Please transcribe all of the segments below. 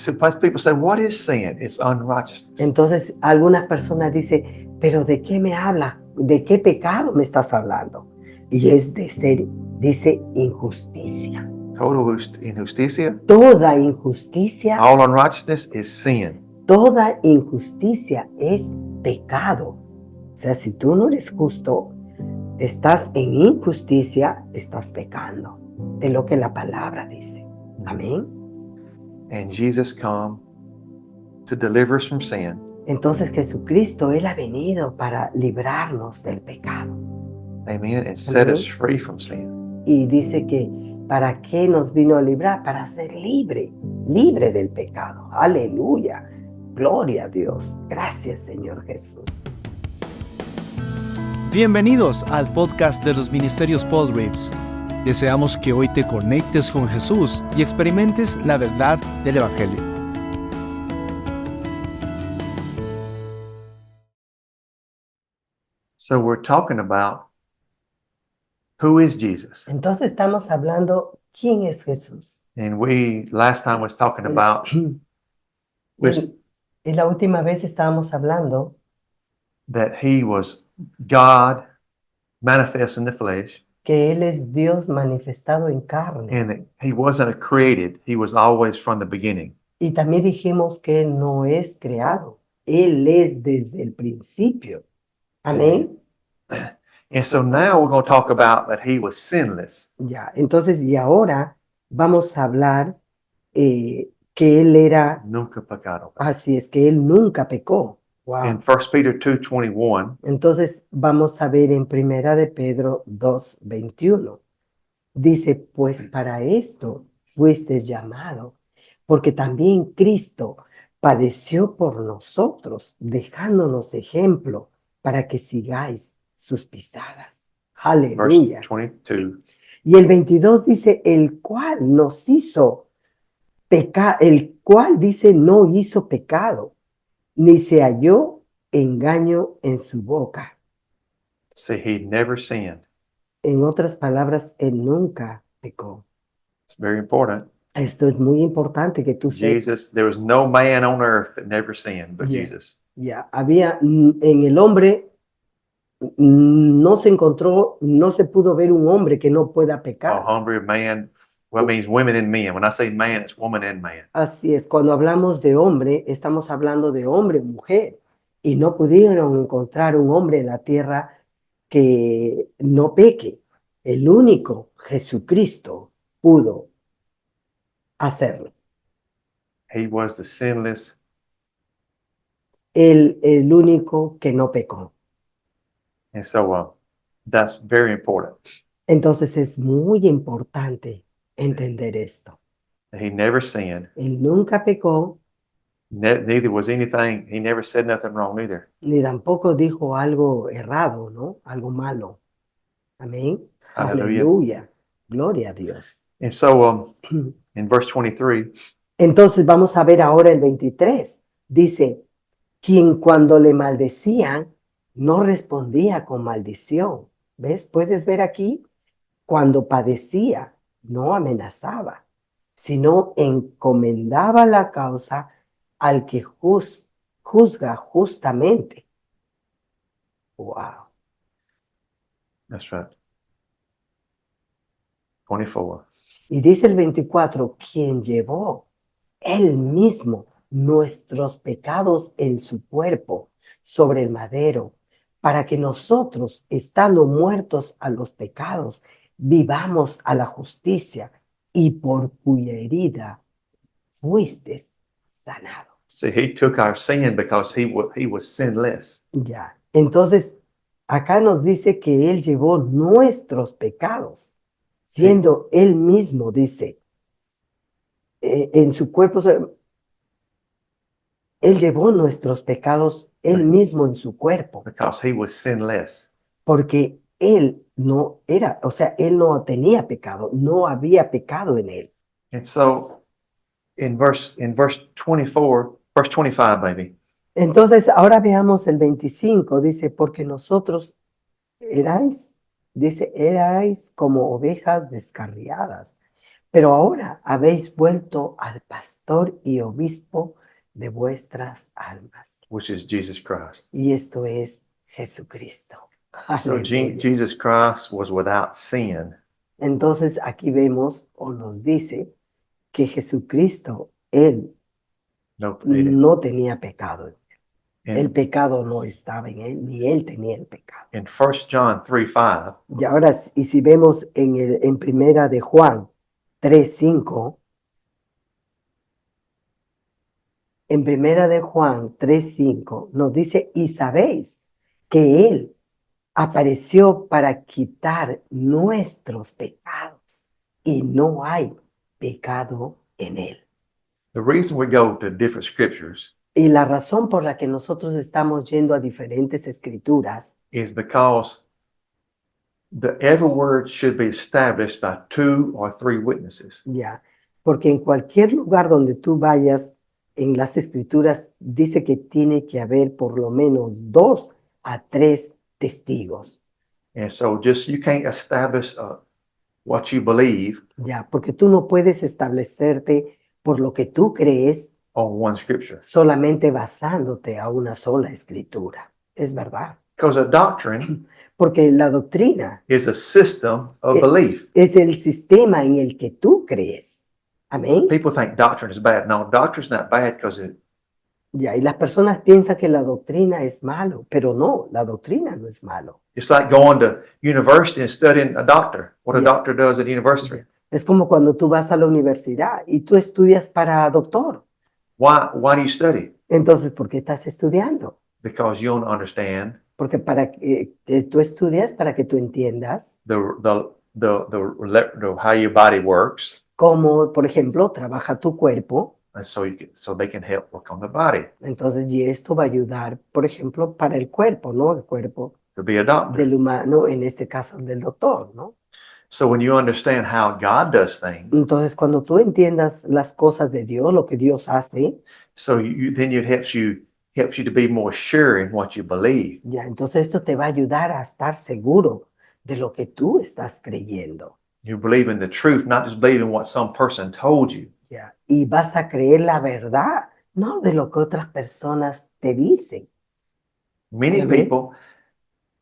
Sometimes people say, what is sin? It's unrighteousness. Entonces algunas personas dicen, pero ¿de qué me hablas? ¿De qué pecado me estás hablando? Y es de ser, dice, injusticia. Total injusticia. Toda injusticia, All unrighteousness is sin. toda injusticia es pecado. O sea, si tú no eres justo, estás en injusticia, estás pecando. Es lo que la palabra dice. Amén. And Jesus come to deliver us from sin. Entonces Jesucristo, Él ha venido para librarnos del pecado. Amen. And set Amén. us free from sin. Y dice que ¿para qué nos vino a librar? Para ser libre del pecado. Aleluya. Gloria a Dios. Gracias, Señor Jesús. Bienvenidos al podcast de los Ministerios Paul Reeves. Deseamos que hoy te conectes con Jesús y experimentes la verdad del Evangelio. So we're talking about who is Jesus. Entonces estamos hablando, ¿quién es Jesús? And last time was talking about Y la última vez estábamos hablando that he was God manifest in the flesh, que Él es Dios manifestado en carne. and that he wasn't created. He was always from the beginning. Y también dijimos que Él no es creado. Él es desde el principio. Amén. And so now we're going to talk about that he was sinless. Ya, entonces, y ahora vamos a hablar que Él era, Nunca pecado. así es, que Él nunca pecó. Wow. In 1 Peter 2:21, Entonces, vamos a ver en Primera de Pedro 2:21. Dice, pues para esto fuiste llamado, porque también Cristo padeció por nosotros, dejándonos ejemplo para que sigáis sus pisadas. Aleluya. verse 22. Y el 22 dice, el cual nos hizo pecar, el cual dice no hizo pecado, ni se halló engaño en su boca. See, he never sinned. En otras palabras, él nunca pecó. It's very important. Esto es muy importante que tú sepas. Jesus, there was no man on earth that never sinned but Yeah. Jesus. Ya, había en el hombre, no se encontró, no se pudo ver un hombre que no pueda A pecar. hungry man, well, it means women and men. When I say man, it's woman and man. Así es, cuando hablamos de hombre, estamos hablando de hombre y mujer. Y no pudieron encontrar un hombre en la tierra que no peque. El único, Jesucristo, pudo hacerlo. He was the sinless. El único que no pecó. And so that's very important. Entonces es muy importante entender esto. He never sinned. Él nunca pecó, Neither was anything, he never said nothing wrong either. ni tampoco dijo algo errado, ¿no? Algo malo. Amén. Hallelujah. Aleluya. Gloria a Dios. And so in verse 23, Entonces vamos a ver ahora el 23. Dice, quien cuando le maldecían no respondía con maldición. ¿Ves? ¿Puedes ver aquí? Cuando padecía, no amenazaba, sino encomendaba la causa al que juzga justamente. Wow. that's right. 24. Y dice el 24, quien llevó él mismo nuestros pecados en su cuerpo sobre el madero, para que nosotros, estando muertos a los pecados, vivamos a la justicia, y por cuya herida fuiste sanado. See, he took our sin because he was sinless. Ya. Entonces, acá nos dice que él llevó nuestros pecados, siendo él mismo, dice, en su cuerpo, él llevó nuestros pecados, él mismo en su cuerpo, Because he was sinless. porque él no era, o sea, él no tenía pecado, no había pecado en él. And so in verse 24, verse 25, baby. Entonces, ahora veamos el 25, dice, porque nosotros erais como ovejas descarriadas, pero ahora habéis vuelto al pastor y obispo de vuestras almas. which is Jesus Christ. Y esto es Jesucristo. So Aleluya. Jesus Christ was without sin. Entonces aquí vemos o nos dice que Jesucristo, Él No, he didn't. no tenía pecado. El In, pecado no estaba en Él, ni Él tenía el pecado. in 1 John 3:5, Y ahora, y si vemos en Primera de Juan 3:5, en Primera de Juan 3:5 nos dice, y sabéis que Él apareció para quitar nuestros pecados y no hay pecado en Él. the reason we go to different scriptures Y la razón por la que nosotros estamos yendo a diferentes escrituras is because every word should be established by 2 or 3 witnesses. ya, porque en cualquier lugar donde tú vayas en las escrituras dice que tiene que haber por lo menos 2 a 3 testigos, And so just you can't establish what you believe ya, porque tú no puedes establecerte por lo que tú crees on one scripture. solamente basándote a una sola escritura. Es verdad, Because a doctrine porque la doctrina is a system of Eh, belief. es el sistema en el que tú crees. Amén. People think doctrine is bad. No, doctrine's not bad because Ya, y las personas piensan que la doctrina es malo, pero no, la doctrina no es malo. it's like going to university and studying a doctor, what a Yeah. doctor does at university. Es como cuando tú vas a la universidad y tú estudias para doctor. Why do you study? Entonces, ¿por qué estás estudiando? Because you don't understand Porque para que tú estudias para que tú entiendas how your body works, cómo, por ejemplo, trabaja tu cuerpo. and so they can help work on the body Entonces, y esto va a ayudar, por ejemplo, para el cuerpo, ¿no? El cuerpo to be a doctor. del humano, en este caso del doctor, ¿no? So when you understand how God does things, Entonces, cuando tú entiendas las cosas de Dios, lo que Dios hace, so then it helps you to be more sure in what you believe. ya, entonces esto te va a ayudar a estar seguro de lo que tú estás creyendo, You believe in the truth, not just believe in what some person told you. ya. Y vas a creer la verdad, no de lo que otras personas te dicen. Many Amen. people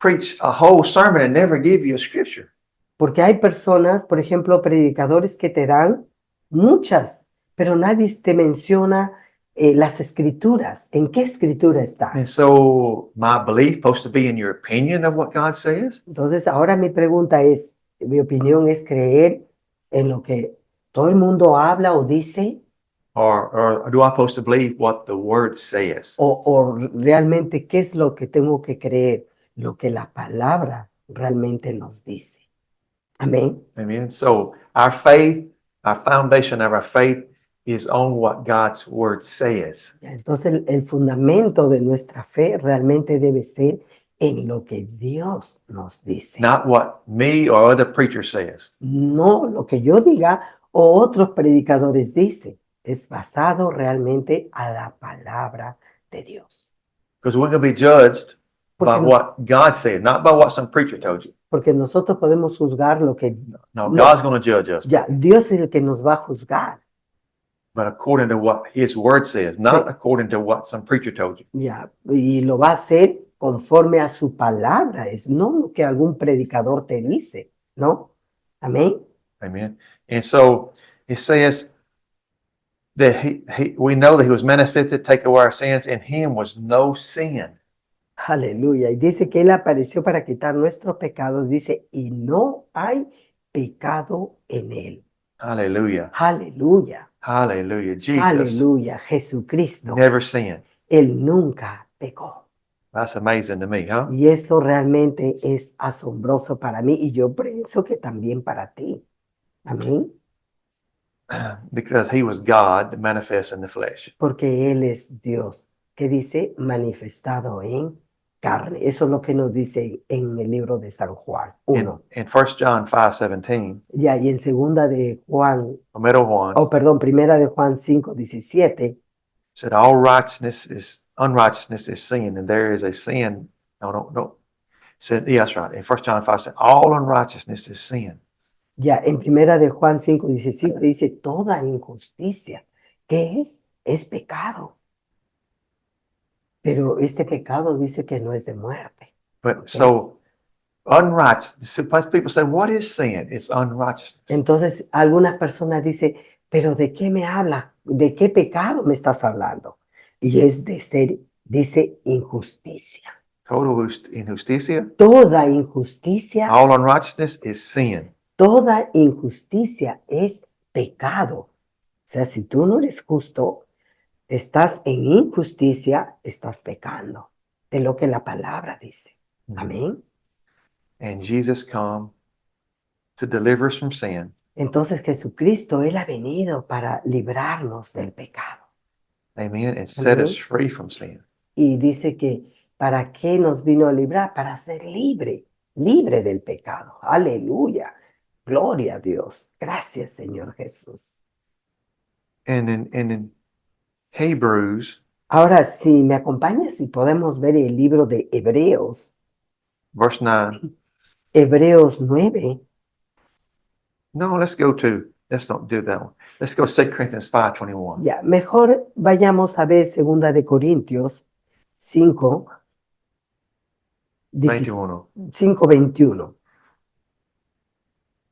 preach a whole sermon and never give you a scripture. Porque hay personas, por ejemplo, predicadores que te dan muchas, pero nadie te menciona las escrituras. ¿En qué escritura está? And so my belief supposed to be in your opinion of what God says? Entonces, ahora mi pregunta es, mi opinión es creer en lo que todo el mundo habla o dice, Or do I supposed to believe what the word says? o realmente qué es lo que tengo que creer, lo que la palabra realmente nos dice. Amén. Amen. So our faith, our foundation of our faith is on what God's word says. Entonces, el fundamento de nuestra fe realmente debe ser en lo que Dios nos dice. Not what me or other preachers says. No lo que yo diga o otros predicadores dicen. Es basado realmente a la palabra de Dios. Because we're going to be judged by Porque, what God said, not by what some preacher told you. porque nosotros podemos juzgar lo que No, No. God's going to judge us, ya, Dios es el que nos va a juzgar. but according to what his word says, not Sí. according to what some preacher told you. Ya, y lo va a hacer conforme a su palabra, es no lo que algún predicador te dice, ¿no? Amén. Amen. And so it says that we know that he was manifested to take away our sins. In him was no sin. Aleluya. Y dice que Él apareció para quitar nuestros pecados, dice, y no hay pecado en Él. Hallelujah. Aleluya. Hallelujah. Jesus Aleluya. Jesucristo. never sinned. Él nunca pecó. That's amazing to me, huh? Y esto realmente es asombroso para mí y yo pienso que también para ti. Amén. Because he was God manifest in the flesh. Porque Él es Dios, que dice manifestado en carne. Eso es lo que nos dice en el libro de San Juan 1. In 1 John 5:17, Ya, y en segunda de Juan, middle one, perdón, primera de Juan 5:17, said all unrighteousness is sin, and there is a sin. No. Said, yeah, that's right. In 1 John 5 said all unrighteousness is sin. Ya en primera de Juan 5:17 dice, toda injusticia, ¿qué es? Es pecado. Pero este pecado dice que no es de muerte. But so unrighteous, sometimes people say, what is sin? It's unrighteousness. Entonces, algunas personas dicen, pero ¿de qué me hablas? ¿De qué pecado me estás hablando? Y es de ser, dice, injusticia. Total injusticia. Toda injusticia, All unrighteousness is sin. toda injusticia es pecado. O sea, si tú no eres justo, estás en injusticia, estás pecando. Es lo que la palabra dice. Amén. And Jesus come to deliver us from sin. Entonces Jesucristo, Él ha venido para librarnos del pecado. Amen. And set Amén. us free from sin. Y dice que ¿para qué nos vino a librar? Para ser libre del pecado. Aleluya. Gloria a Dios. Gracias, Señor Jesús. And in Hebrews, Ahora, si me acompañas, si podemos ver el libro de Hebreos, verse 9. Hebreos 9. No, let's don't do that one. Let's go 2 Corinthians 5:21. Ya, mejor vayamos a ver 2 de Corintios 5, 21. 5:21.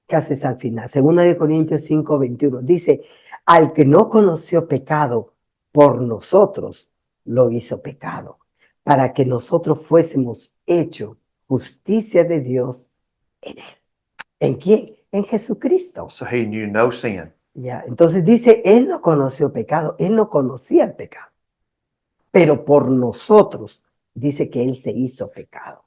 Casi es al final. 2 de Corintios 5:21. Dice, al que no conoció pecado por nosotros, lo hizo pecado, para que nosotros fuésemos hecho justicia de Dios en él. ¿En quién? En Jesucristo. So he knew no sin. Ya, entonces dice, él no conoció pecado, él no conocía el pecado, pero por nosotros dice que él se hizo pecado,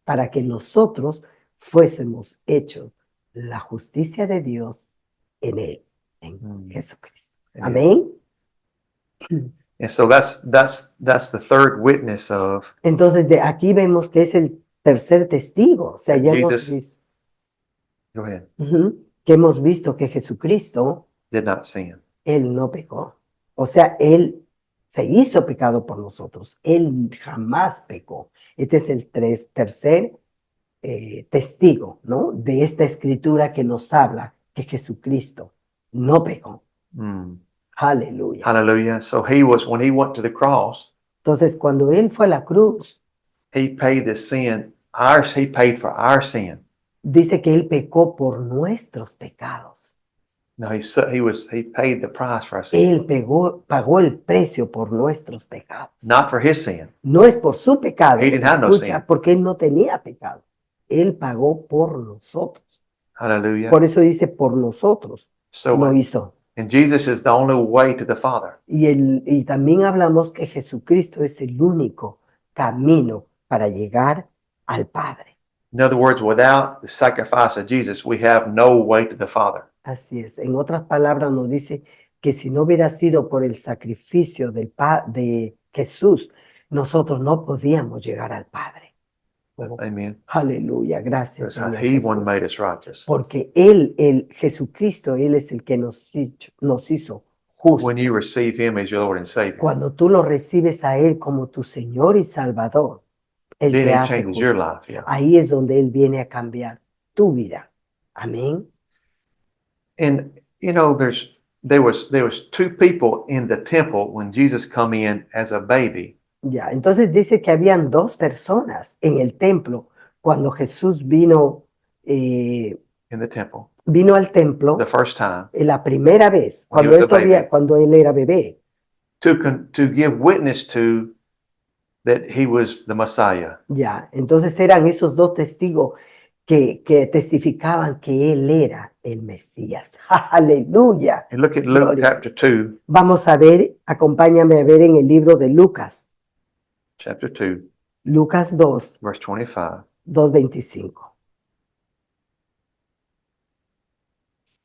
para que nosotros fuésemos hechos la justicia de Dios en él, en Jesucristo. Amén. And so that's the third witness of Entonces de aquí vemos que es el tercer testigo, o sea, ya hemos Jesus. visto, Go ahead. que hemos visto que Jesucristo, Did not sin. él no pecó. O sea, él se hizo pecado por nosotros. Él jamás pecó. Este es el tercer testigo, ¿no? De esta escritura que nos habla que Jesucristo no pecó. Aleluya. Hallelujah. So when he went to the cross, Entonces, cuando él fue a la cruz, he paid the sin. He paid for our sin. dice que él pecó por nuestros pecados. No, he paid the price for our sin. Él pagó el precio por nuestros pecados. Not for his sin. No es por su pecado, He didn't have no escucha, sin. porque él no tenía pecado. Él pagó por nosotros. Hallelujah. Por eso dice por nosotros So lo hizo. and Jesus is the only way to the Father. Y también hablamos que Jesucristo es el único camino para llegar al Padre. In other words, without the sacrifice of Jesus, we have no way to the Father. Así es. En otras palabras nos dice que si no hubiera sido por el sacrificio de Jesús, nosotros no podíamos llegar al Padre. Amen. Aleluya, gracias, Because Señor he Jesús. one made us righteous. Porque Él, Jesucristo, Él es el que nos hizo justos. When you receive him as your Lord and Savior, Cuando tú lo recibes a Él como tu Señor y Salvador, Él then te he hace changes your justo. life. Yeah. Ahí es donde Él viene a cambiar tu vida. Amén. And you know, there was two people in the temple when Jesus come in as a baby. Ya, entonces dice que habían dos personas en el templo cuando Jesús vino In the temple, al templo the first time, la primera vez, When he cuando was él, a baby. cuando él era bebé. to give witness to that he was the Messiah. Ya, entonces eran esos dos testigos que testificaban que él era el Mesías. Aleluya. And look at Luke Gloria. chapter 2, Vamos a ver, acompáñame a ver en el libro de Lucas, chapter 2, Lucas 2, verse 25. 2:25.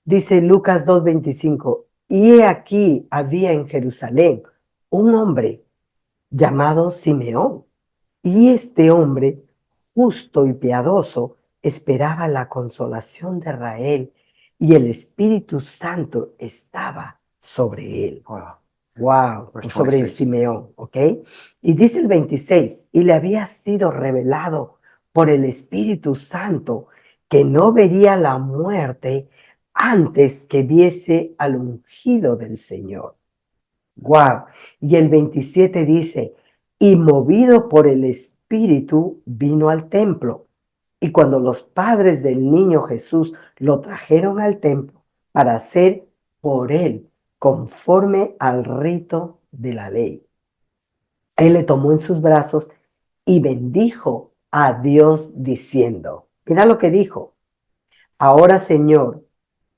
Dice Lucas 2:25, y he aquí había en Jerusalén un hombre llamado Simeón, y este hombre, justo y piadoso, esperaba la consolación de Israel, y el Espíritu Santo estaba sobre él. Wow. Wow, Verse sobre 26. Simeón, ¿ok? Y dice el 26, y le había sido revelado por el Espíritu Santo que no vería la muerte antes que viese al ungido del Señor. Wow. Y el 27 dice, y movido por el Espíritu vino al templo. Y cuando los padres del niño Jesús lo trajeron al templo para hacer por él conforme al rito de la ley, él le tomó en sus brazos y bendijo a Dios diciendo, mira lo que dijo, ahora Señor,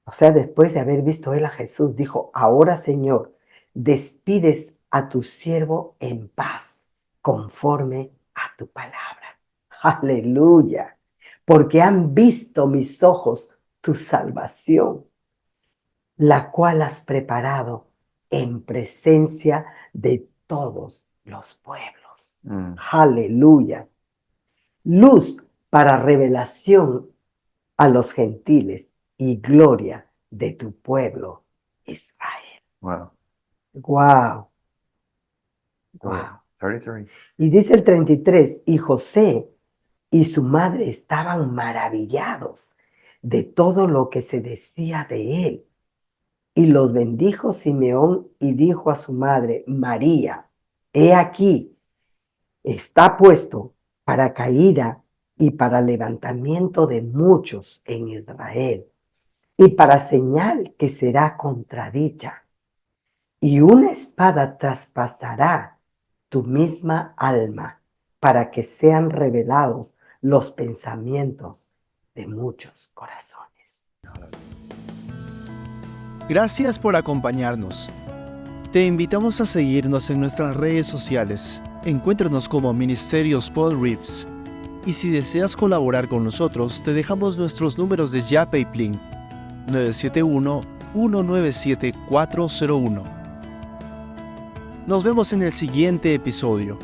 o sea, después de haber visto él a Jesús, dijo, ahora Señor, despides a tu siervo en paz, conforme a tu palabra. Aleluya, porque han visto mis ojos tu salvación, la cual has preparado en presencia de todos los pueblos. Aleluya. Luz para revelación a los gentiles y gloria de tu pueblo Israel. Wow. Wow. Wow. 33. Y dice el 33, y José y su madre estaban maravillados de todo lo que se decía de él. Y los bendijo Simeón y dijo a su madre, María, he aquí, está puesto para caída y para levantamiento de muchos en Israel, y para señal que será contradicha. Y una espada traspasará tu misma alma, para que sean revelados los pensamientos de muchos corazones. Gracias por acompañarnos. Te invitamos a seguirnos en nuestras redes sociales. Encuéntranos como Ministerios Paul Reeves. Y si deseas colaborar con nosotros, te dejamos nuestros números de Yape y Plin: 971-197-401. Nos vemos en el siguiente episodio.